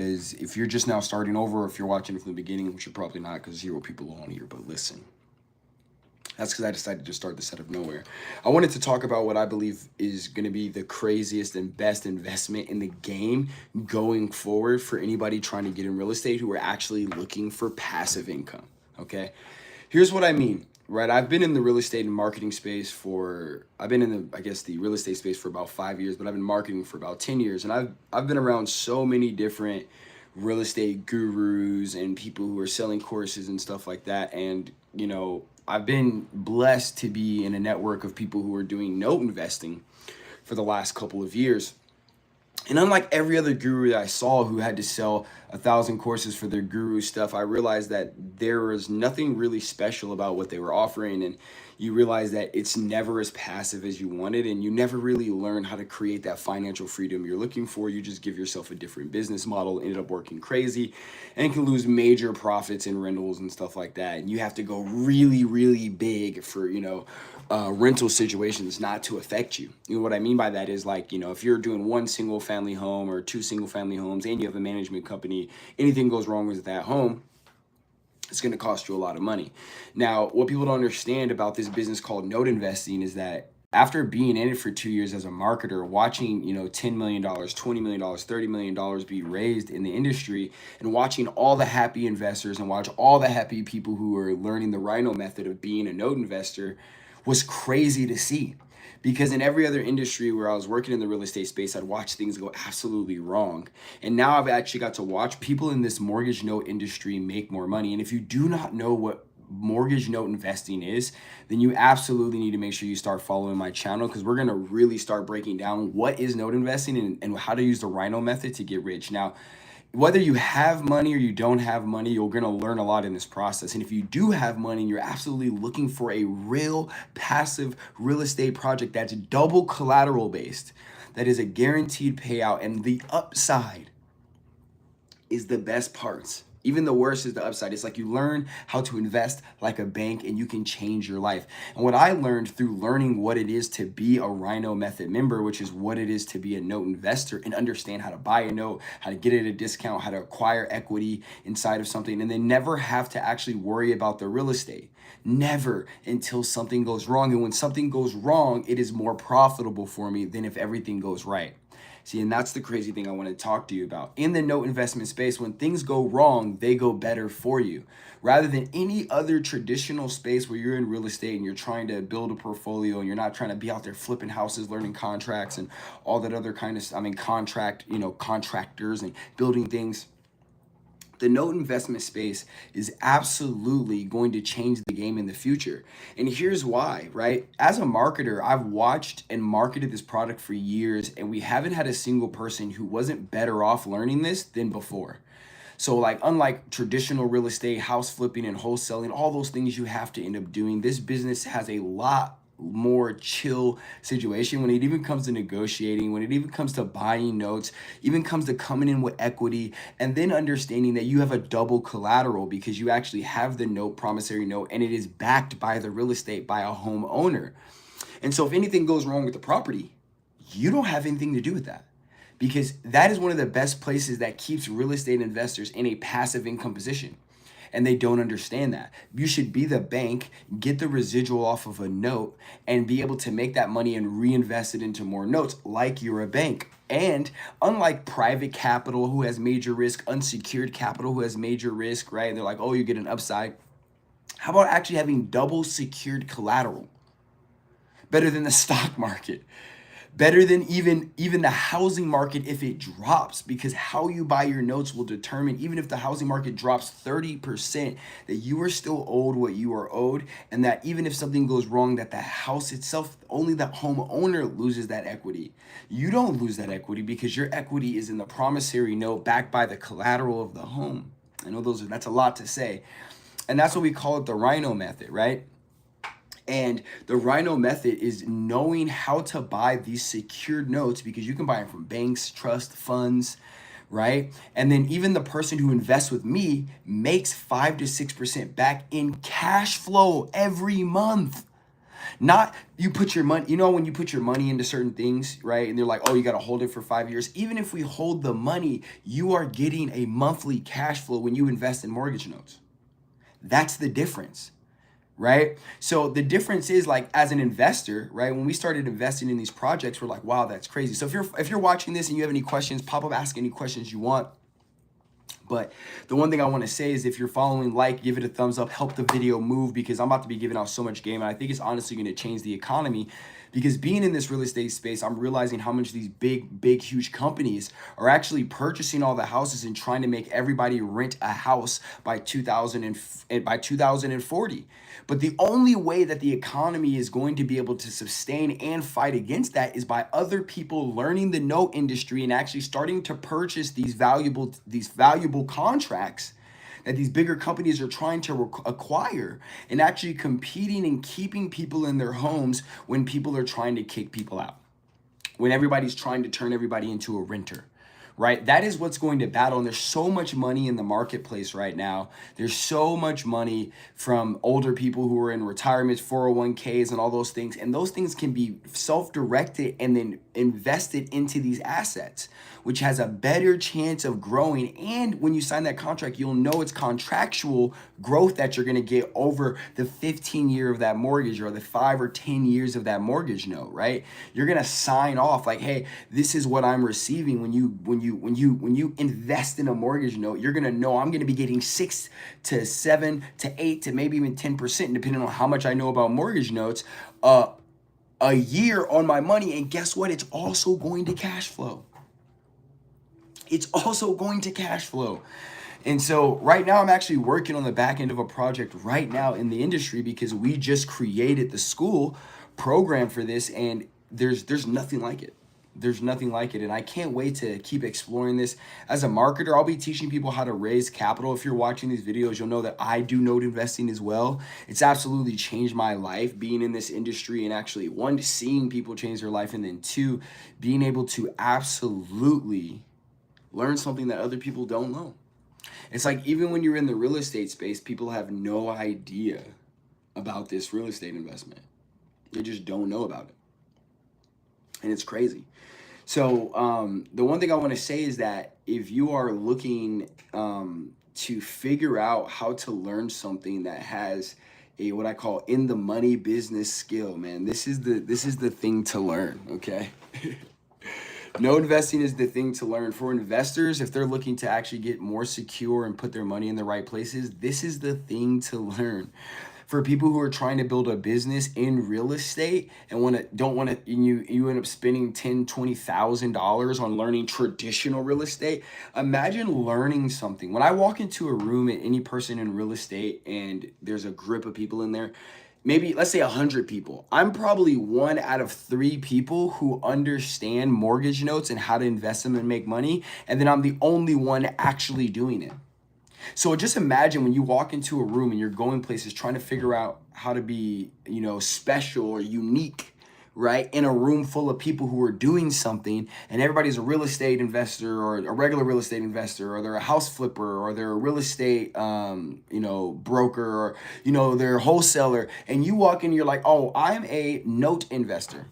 is if you're just now starting over, or if you're watching from the beginning, which you're probably not because zero people are on here, but listen. That's because I decided to start this out of nowhere. I wanted to talk about what I believe is going to be the craziest and best investment in the game going forward for anybody trying to get in real estate who are actually looking for passive income. Okay. Here's what I mean, right? I've been in the real estate and marketing space I've been in the, I guess, the real estate space for about 5 years, but I've been marketing for about 10 years. And I've been around so many different real estate gurus and people who are selling courses and stuff like that. And, I've been blessed to be in a network of people who are doing note investing for the last couple of years. And unlike every other guru that I saw who had to sell 1,000 courses for their guru stuff, I realized that there was nothing really special about what they were offering. And you realize that it's never as passive as you wanted, and you never really learn how to create that financial freedom you're looking for. You just give yourself a different business model, ended up working crazy, and can lose major profits in rentals and stuff like that. And you have to go really, really big for, rental situations not to affect you. You know what I mean by that is, like, if you're doing one single family home or two single family homes and you have a management company, anything goes wrong with that home, it's going to cost you a lot of money. Now, what people don't understand about this business called note investing is that after being in it for 2 years as a marketer, watching, $10 million, $20 million, $30 million be raised in the industry, and watching all the happy investors and watch all the happy people who are learning the Rhino method of being a note investor was crazy to see. Because in every other industry where I was working in the real estate space, I'd watch things go absolutely wrong. And now I've actually got to watch people in this mortgage note industry make more money. And if you do not know what mortgage note investing is, then you absolutely need to make sure you start following my channel, because we're going to really start breaking down what is note investing and how to use the Rhino method to get rich. Now, whether you have money or you don't have money, you're going to learn a lot in this process. And if you do have money and you're absolutely looking for a real passive real estate project that's double collateral based, that is a guaranteed payout, and the upside is the best parts. Even the worst is the upside. It's like you learn how to invest like a bank, and you can change your life. And what I learned through learning what it is to be a Rhino Method member, which is what it is to be a note investor, and understand how to buy a note, how to get it at a discount, how to acquire equity inside of something, and then never have to actually worry about the real estate. Never, until something goes wrong. And when something goes wrong, it is more profitable for me than if everything goes right. See, and that's the crazy thing I want to talk to you about. In the note investment space, when things go wrong, they go better for you. Rather than any other traditional space where you're in real estate and you're trying to build a portfolio and you're not trying to be out there flipping houses, learning contracts and all that other kind of, contractors and building things. The note investment space is absolutely going to change the game in the future. And here's why, right? As a marketer, I've watched and marketed this product for years, and we haven't had a single person who wasn't better off learning this than before. So, like, unlike traditional real estate, house flipping and wholesaling, all those things you have to end up doing, this business has a lot more chill situation when it even comes to negotiating, when it even comes to buying notes, even comes to coming in with equity, and then understanding that you have a double collateral because you actually have the note, promissory note, and it is backed by the real estate, by a homeowner. And so if anything goes wrong with the property, you don't have anything to do with that, because that is one of the best places that keeps real estate investors in a passive income position. And they don't understand that. You should be the bank, get the residual off of a note, and be able to make that money and reinvest it into more notes like you're a bank. And unlike private capital who has major risk, unsecured capital who has major risk, right? And they're like, oh, you get an upside. How about actually having double secured collateral? Better than the stock market, better than even the housing market if it drops, because how you buy your notes will determine, even if the housing market drops 30%, that you are still owed what you are owed, and that even if something goes wrong, that the house itself, only the homeowner loses that equity. You don't lose that equity because your equity is in the promissory note backed by the collateral of the home. I know that's a lot to say, and that's what we call it, the Rhino method, right? And the Rhino method is knowing how to buy these secured notes, because you can buy them from banks, trust funds, right? And then even the person who invests with me makes 5 to 6% back in cash flow every month. Not you put your money, you know, when you put your money into certain things, right? And they're like, oh, you got to hold it for 5 years. Even if we hold the money, you are getting a monthly cash flow when you invest in mortgage notes. That's the difference, right? So the difference is, like, as an investor, right? When we started investing in these projects, we're like, wow, that's crazy. So if you're watching this and you have any questions, pop up, ask any questions you want. But the one thing I want to say is, if you're following, like, give it a thumbs up, help the video move, because I'm about to be giving out so much game. And I think it's honestly going to change the economy, because being in this real estate space, I'm realizing how much these big, huge companies are actually purchasing all the houses and trying to make everybody rent a house by 2040. But the only way that the economy is going to be able to sustain and fight against that is by other people learning the note industry and actually starting to purchase these valuable contracts that these bigger companies are trying to acquire, and actually competing and keeping people in their homes when people are trying to kick people out, when everybody's trying to turn everybody into a renter, right? That is what's going to battle. And there's so much money in the marketplace right now. There's so much money from older people who are in retirements, 401ks, and all those things. And those things can be self-directed and then invested into these assets, which has a better chance of growing. And when you sign that contract, you'll know it's contractual growth that you're going to get over the 15-year of that mortgage, or the 5 or 10 years of that mortgage note, right? You're going to sign off like, hey, this is what I'm receiving. When you invest in a mortgage note, you're going to know I'm going to be getting 6 to 7 to 8 to maybe even 10%, depending on how much I know about mortgage notes, a year on my money. And guess what? It's also going to cash flow. It's also going to cash flow. And so right now I'm actually working on the back end of a project right now in the industry, because we just created the school program for this, and there's nothing like it. There's nothing like it. And I can't wait to keep exploring this. As a marketer, I'll be teaching people how to raise capital. If you're watching these videos, you'll know that I do note investing as well. It's absolutely changed my life being in this industry, and actually, one, seeing people change their life, and then two, being able to absolutely learn something that other people don't know. It's like, even when you're in the real estate space, people have no idea about this real estate investment. They just don't know about it. And it's crazy. So the one thing I want to say is that if you are looking to figure out how to learn something that has a, what I call, in the money business skill, man, this is the thing to learn, okay? No investing is the thing to learn. For investors, if they're looking to actually get more secure and put their money in the right places, this is the thing to learn. For people who are trying to build a business in real estate and don't want to, you end up spending $10,000-$20,000 on learning traditional real estate. Imagine learning something. When I walk into a room at any person in real estate and there's a group of people in there, maybe let's say 100 people, I'm probably 1 out of 3 people who understand mortgage notes and how to invest them and make money. And then I'm the only one actually doing it. So just imagine when you walk into a room and you're going places trying to figure out how to be, special or unique, right? In a room full of people who are doing something, and everybody's a real estate investor, or a regular real estate investor, or they're a house flipper, or they're a real estate, broker, or, they're a wholesaler. And you walk in, you're like, oh, I'm a note investor.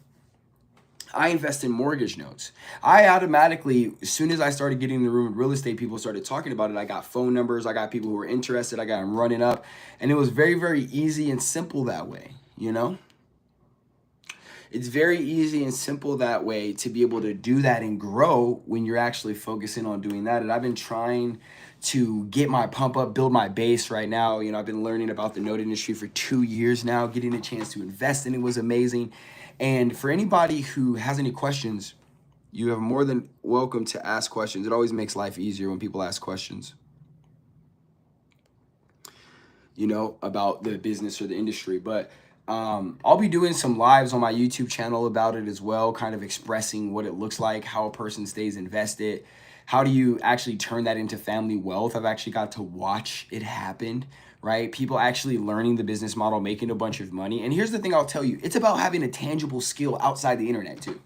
I invest in mortgage notes. I automatically, as soon as I started getting in the room with real estate, people started talking about it. I got phone numbers. I got people who were interested. I got them running up. And it was very, very easy and simple that way, It's very easy and simple that way to be able to do that and grow when you're actually focusing on doing that. And I've been trying to get my pump up, build my base right now. I've been learning about the note industry for 2 years now. Getting a chance to invest in it was amazing. And for anybody who has any questions, you are more than welcome to ask questions. It always makes life easier when people ask questions, about the business or the industry. But I'll be doing some lives on my YouTube channel about it as well, kind of expressing what it looks like, how a person stays invested. How do you actually turn that into family wealth? I've actually got to watch it happen, right? People actually learning the business model, making a bunch of money. And here's the thing I'll tell you, it's about having a tangible skill outside the internet too.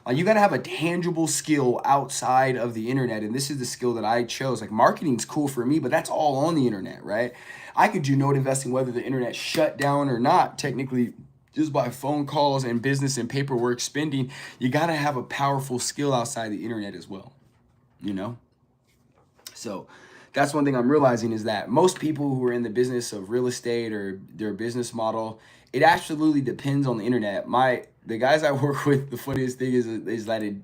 Like, you got to have a tangible skill outside of the internet. And this is the skill that I chose. Like, marketing's cool for me, but that's all on the internet, right? I could do note investing whether the internet shut down or not. Technically just by phone calls and business and paperwork spending. You got to have a powerful skill outside the internet as well, you know? So that's one thing I'm realizing is that most people who are in the business of real estate or their business model, it absolutely depends on the internet. The guys I work with, the funniest thing is that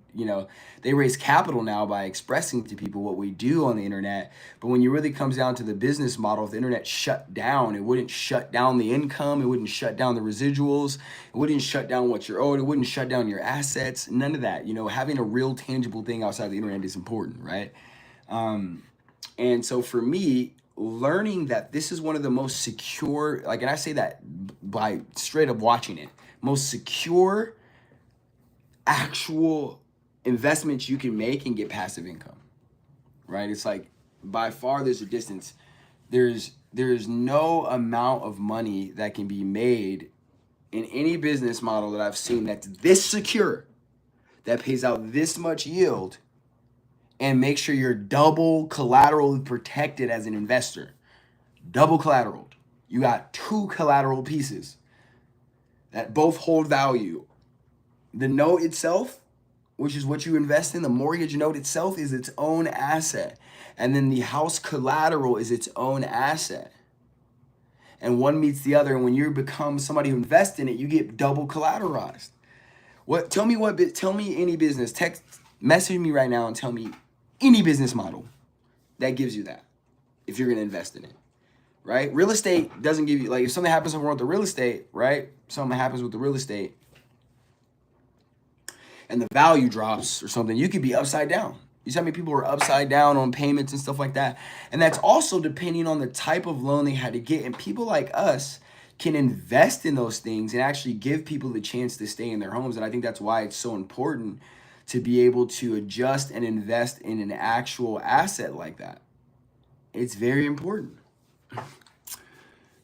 they raise capital now by expressing to people what we do on the internet. But when it really comes down to the business model, if the internet shut down, it wouldn't shut down the income, it wouldn't shut down the residuals, it wouldn't shut down what you're owed, it wouldn't shut down your assets, none of that. Having a real tangible thing outside the internet is important, right? And so for me, learning that this is one of the most secure, and I say that by straight up watching it, most secure actual investments you can make and get passive income, right? It's like by far there's a distance. There's no amount of money that can be made in any business model that I've seen that's this secure, that pays out this much yield and make sure you're double collateral protected as an investor. Double collateral. You got two collateral pieces that both hold value. The note itself, which is what you invest in, the mortgage note itself is its own asset. And then the house collateral is its own asset. And one meets the other. And when you become somebody who invests in it, you get double collateralized. Tell me any business. Message me right now and tell me any business model that gives you that if you're going to invest in it, right? Real estate doesn't give you, like, if something happens with the real estate, right? Something happens with the real estate and the value drops or something, you could be upside down. You see how many people are upside down on payments and stuff like that? And that's also depending on the type of loan they had to get. And people like us can invest in those things and actually give people the chance to stay in their homes. And I think that's why it's so important to be able to adjust and invest in an actual asset like that. It's very important.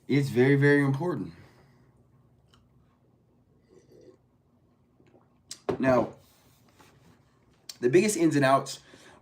It's very, very important. Now, the biggest ins and outs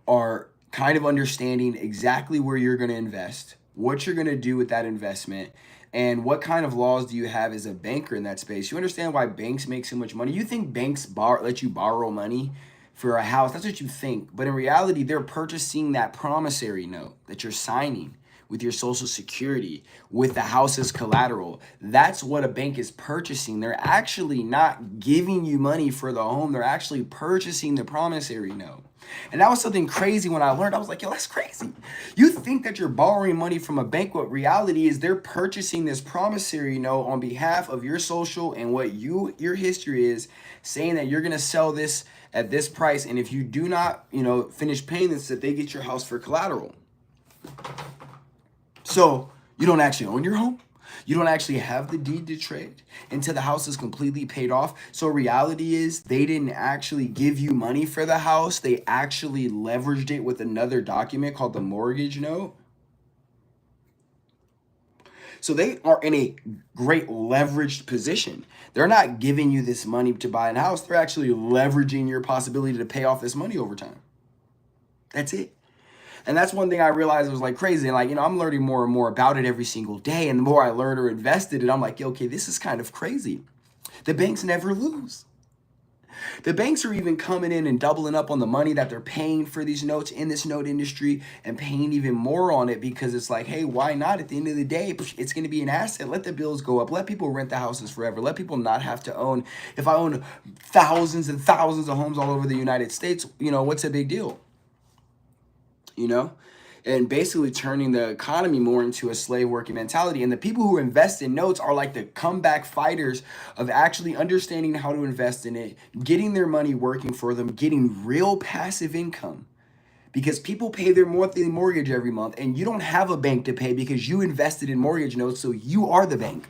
are kind of understanding exactly where you're going to invest, what you're going to do with that investment, and what kind of laws do you have as a banker in that space. You understand why banks make so much money? You think banks let you borrow money for a house? That's what you think. But in reality, they're purchasing that promissory note that you're signing with your social security, with the house as collateral. That's what a bank is purchasing. They're actually not giving you money for the home. They're actually purchasing the promissory note. And that was something crazy when I learned. I was like, yo, that's crazy. You think that you're borrowing money from a bank. What reality is, they're purchasing this promissory note on behalf of your social and what your history is, saying that you're going to sell this at this price. And if you do not, finish paying this, that they get your house for collateral. So you don't actually own your home. You don't actually have the deed to trade until the house is completely paid off. So reality is, they didn't actually give you money for the house. They actually leveraged it with another document called the mortgage note. So they are in a great leveraged position. They're not giving you this money to buy a house. They're actually leveraging your possibility to pay off this money over time. That's it. And that's one thing I realized was like crazy. And I'm learning more and more about it every single day. And the more I learn or invest in it, I'm like, okay, this is kind of crazy. The banks never lose. The banks are even coming in and doubling up on the money that they're paying for these notes in this note industry and paying even more on it, because it's like, hey, why not? At the end of the day, it's going to be an asset. Let the bills go up. Let people rent the houses forever. Let people not have to own. If I own thousands and thousands of homes all over the United States, what's a big deal? And basically turning the economy more into a slave working mentality. And the people who invest in notes are like the comeback fighters of actually understanding how to invest in it, getting their money working for them, getting real passive income. Because people pay their monthly mortgage every month, and you don't have a bank to pay because you invested in mortgage notes, so you are the bank.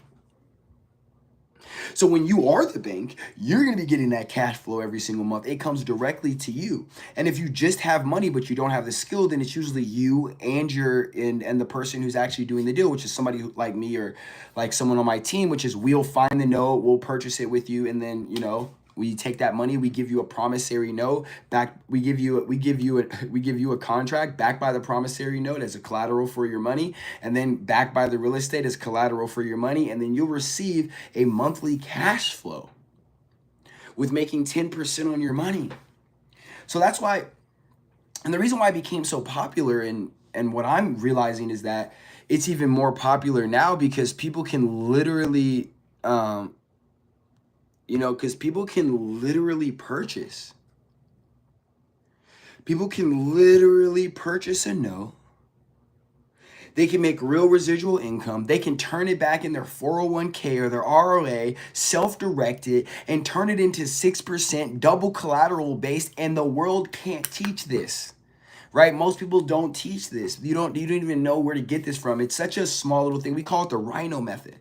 So when you are the bank, you're going to be getting that cash flow every single month. It comes directly to you. And if you just have money but you don't have the skill, then it's usually you and the person who's actually doing the deal, which is somebody like me or like someone on my team, which is we'll find the note, we'll purchase it with you, and then We take that money, we give you a promissory note back. We give you a contract backed by the promissory note as a collateral for your money, and then backed by the real estate as collateral for your money, and then you'll receive a monthly cash flow with making 10% on your money. So that's why, and the reason why it became so popular, and what I'm realizing is that it's even more popular now because people can literally, because people can literally purchase. People can literally purchase a note. They can make real residual income. They can turn it back in their 401k or their ROA, self-direct it, and turn it into 6% double collateral based, and the world can't teach this. Right? Most people don't teach this. You don't even know where to get this from. It's such a small little thing. We call it the rhino method.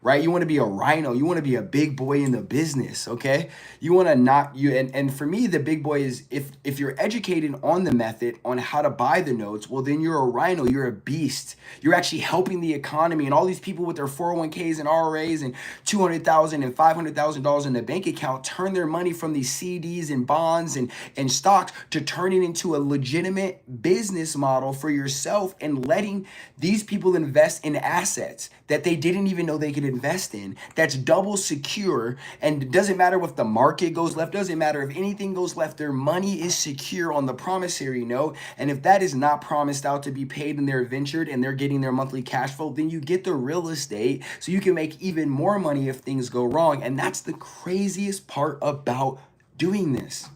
Right? You want to be a rhino. You want to be a big boy in the business, okay? You want to not and for me, the big boy is if you're educated on the method on how to buy the notes, well then you're a rhino, you're a beast. You're actually helping the economy, and all these people with their 401ks and RRAs and $200,000 and $500,000 in the bank account turn their money from these CDs and bonds and stocks to turn it into a legitimate business model for yourself, and letting these people invest in assets that they didn't even know they could invest in, that's double secure. And it doesn't matter if the market goes left, doesn't matter if anything goes left, their money is secure on the promissory note. And if that is not promised out to be paid and they're ventured and they're getting their monthly cash flow, then you get the real estate so you can make even more money if things go wrong. And that's the craziest part about doing this.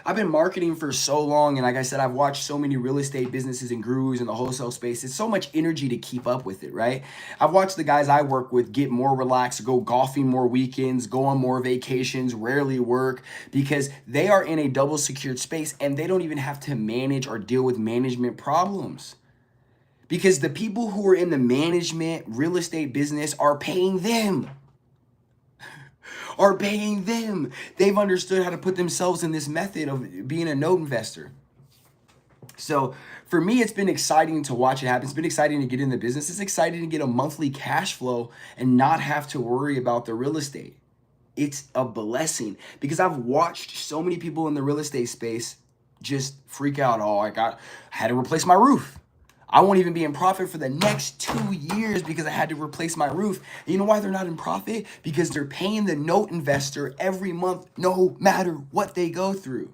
I've been marketing for so long, and like I said, I've watched so many real estate businesses and gurus in the wholesale space. It's so much energy to keep up with it, right? I've watched the guys I work with get more relaxed, go golfing more weekends, go on more vacations, rarely work, because they are in a double secured space and they don't even have to manage or deal with management problems. Because the people who are in the management real estate business are paying them. They've understood how to put themselves in this method of being a note investor. So for me, it's been exciting to watch it happen. It's been exciting to get in the business. It's exciting to get a monthly cash flow and not have to worry about the real estate. It's a blessing because I've watched so many people in the real estate space just freak out. Oh, I had to replace my roof. I won't even be in profit for the next 2 years because I had to replace my roof. And you know why they're not in profit? Because they're paying the note investor every month, no matter what they go through.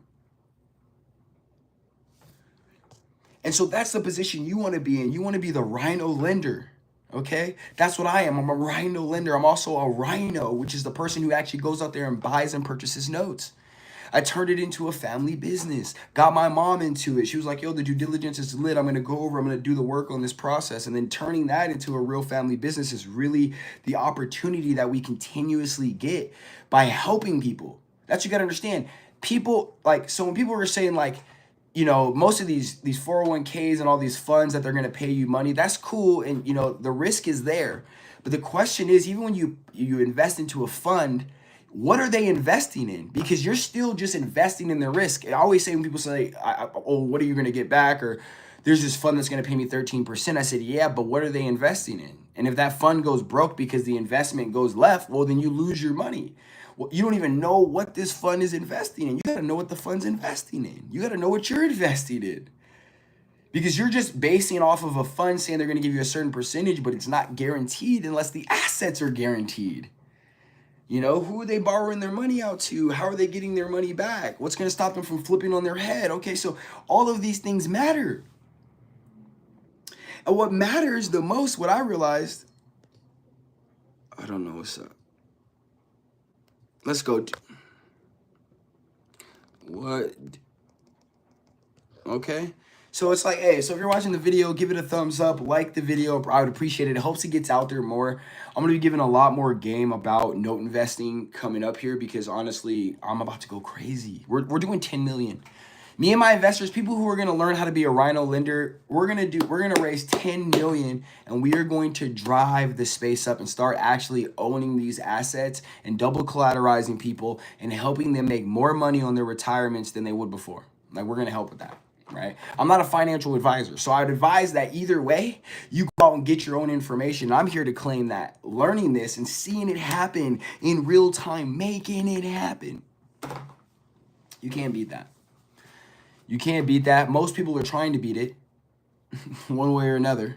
And so that's the position you want to be in. You want to be the rhino lender. Okay? That's what I am. I'm a rhino lender. I'm also a rhino, which is the person who actually goes out there and buys and purchases notes. I turned it into a family business, got my mom into it. She was like, yo, the due diligence is lit. I'm going to go over, I'm going to do the work on this process. And then turning that into a real family business is really the opportunity that we continuously get by helping people. That's what you got to understand. People so when people were saying most of these 401ks and all these funds that they're going to pay you money, that's cool. And, the risk is there. But the question is, even when you invest into a fund, what are they investing in? Because you're still just investing in the risk. I always say when people say, what are you going to get back? Or there's this fund that's going to pay me 13%. I said, yeah, but what are they investing in? And if that fund goes broke because the investment goes left, well, then you lose your money. Well, you don't even know what this fund is investing in. You got to know what the fund's investing in. You got to know what you're investing in. Because you're just basing off of a fund saying they're going to give you a certain percentage, but it's not guaranteed unless the assets are guaranteed. Who are they borrowing their money out to? How are they getting their money back? What's going to stop them from flipping on their head? Okay, so all of these things matter. And what matters the most, what I realized, I don't know what's up. Let's go. What? Okay. So it's like, hey, so if you're watching the video, give it a thumbs up, like the video. I would appreciate it. It helps it gets out there more. I'm going to be giving a lot more game about note investing coming up here because honestly, I'm about to go crazy. We're doing 10 million. Me and my investors, people who are going to learn how to be a rhino lender, we're going to raise 10 million and we are going to drive the space up and start actually owning these assets and double collateralizing people and helping them make more money on their retirements than they would before. We're going to help with that. right? I'm not a financial advisor. So I'd advise that either way, you go out and get your own information. I'm here to claim that learning this and seeing it happen in real time, making it happen, you can't beat that. You can't beat that. Most people are trying to beat it one way or another.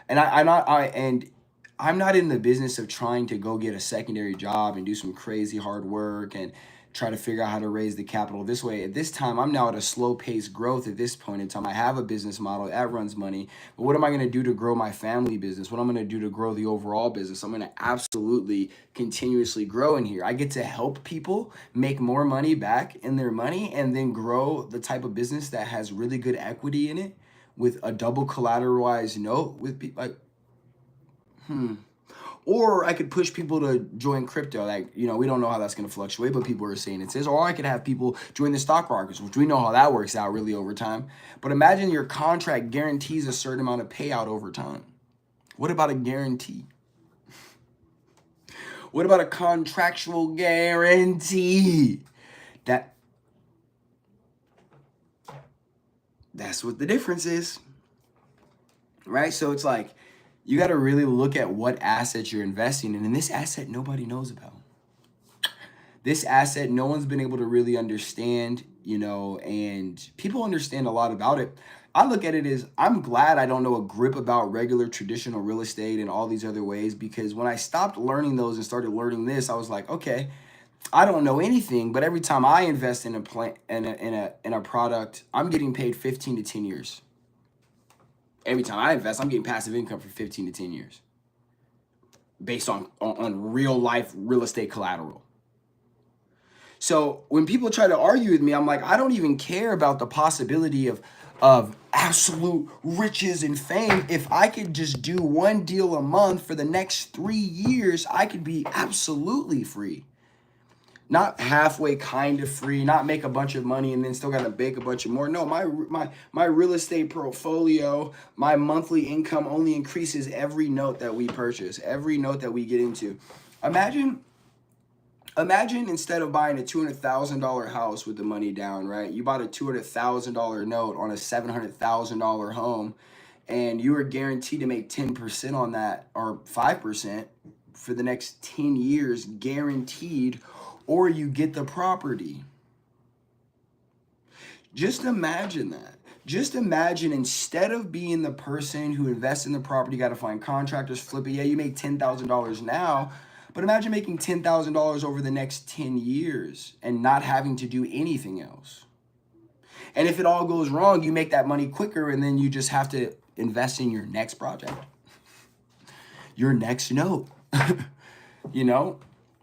And I'm not in the business of trying to go get a secondary job and do some crazy hard work and try to figure out how to raise the capital this way. At this time, I'm now at a slow pace growth at this point in time. I have a business model that runs money, but what am I going to do to grow my family business? What I'm going to do to grow the overall business? I'm going to absolutely continuously grow in here. I get to help people make more money back in their money and then grow the type of business that has really good equity in it with a double collateralized note with people like, or I could push people to join crypto. Like, we don't know how that's going to fluctuate, but people are saying it is. Or I could have people join the stock markets, which we know how that works out really over time. But imagine your contract guarantees a certain amount of payout over time. What about a guarantee? What about a contractual guarantee? That's what the difference is, right? So it's like, you got to really look at what assets you're investing in. And this asset nobody knows about. This asset no one's been able to really understand, and people understand a lot about it. I look at it as, I'm glad I don't know a grip about regular traditional real estate and all these other ways, because when I stopped learning those and started learning this, I was like, okay, I don't know anything, but every time I invest in a product, I'm getting paid 15 to 10 years. Every time I invest, I'm getting passive income for 15 to 10 years based on real life real estate collateral. So when people try to argue with me, I'm like, I don't even care about the possibility of absolute riches and fame. If I could just do one deal a month for the next 3 years, I could be absolutely free. Not halfway kind of free, not make a bunch of money and then still got to bake a bunch of more. No, my real estate portfolio, my monthly income only increases every note that we purchase, every note that we get into. Imagine instead of buying a $200,000 house with the money down, right? You bought a $200,000 note on a $700,000 home, and you were guaranteed to make 10% on that, or 5% for the next 10 years, guaranteed, or you get the property. Just imagine that. Just imagine, instead of being the person who invests in the property, got to find contractors, flip it. Yeah, you make $10,000 now, but imagine making $10,000 over the next 10 years and not having to do anything else. And if it all goes wrong, you make that money quicker, and then you just have to invest in your next project, your next note,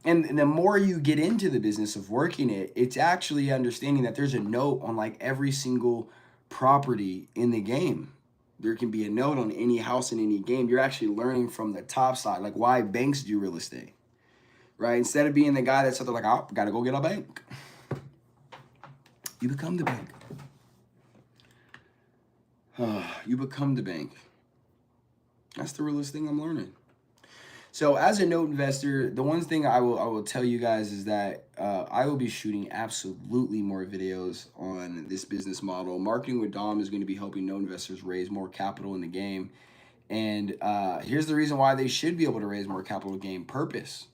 And the more you get into the business of working it, it's actually understanding that there's a note on like every single property in the game. There can be a note on any house in any game. You're actually learning from the top side, like why banks do real estate, right? Instead of being the guy that's like, oh, gotta go get a bank, you become the bank. You become the bank. That's the realest thing I'm learning. So as a note investor, the one thing I will tell you guys is that I will be shooting absolutely more videos on this business model. Marketing with Dom is going to be helping note investors raise more capital in the game. And here's the reason why they should be able to raise more capital in the game. Purpose.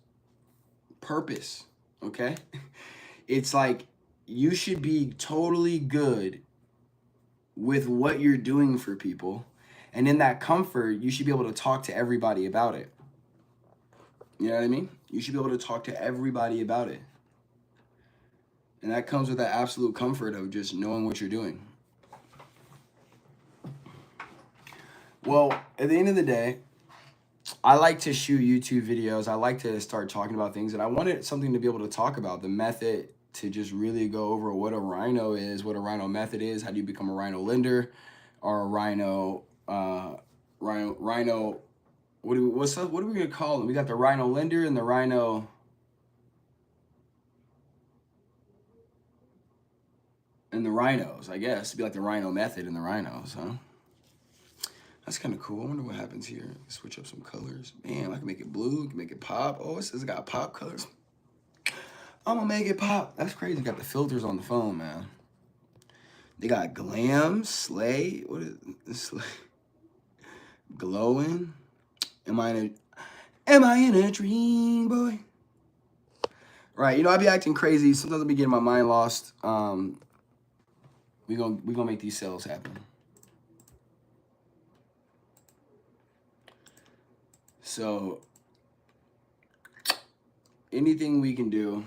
Okay? It's like, you should be totally good with what you're doing for people. And in that comfort, you should be able to talk to everybody about it. You know what I mean? You should be able to talk to everybody about it. And that comes with that absolute comfort of just knowing what you're doing. Well, at the end of the day, I like to shoot YouTube videos. I like to start talking about things, and I wanted something to be able to talk about, the method, to just really go over what a rhino is, what a rhino method is, how do you become a rhino lender, or a rhino, what are we gonna call them? We got the rhino lender and the rhinos, I guess. It'd be like the rhino method and the rhinos, huh? That's kind of cool. I wonder what happens here. Switch up some colors. Man, I can make it blue, I can make it pop. Oh, it says it got pop colors. I'm gonna make it pop. That's crazy. Got the filters on the phone, man. They got Glam, Slay. What is Slay? Glowing. Am I in a dream, boy? Right, you know, I be acting crazy. Sometimes I be getting my mind lost. We gonna make these sales happen. So anything we can do,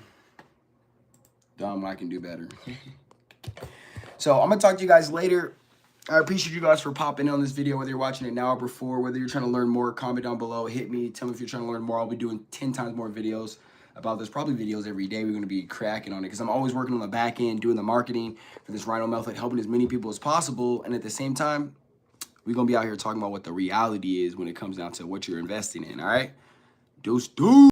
Dom, I can do better. So I'm gonna talk to you guys later. I appreciate you guys for popping in on this video, whether you're watching it now or before, whether you're trying to learn more, comment down below, hit me, tell me if you're trying to learn more. I'll be doing 10 times more videos about this, probably videos every day. We're gonna be cracking on it because I'm always working on the back end, doing the marketing for this Rhino Method, helping as many people as possible. And at the same time, we're gonna be out here talking about what the reality is when it comes down to what you're investing in, all right? Deuce.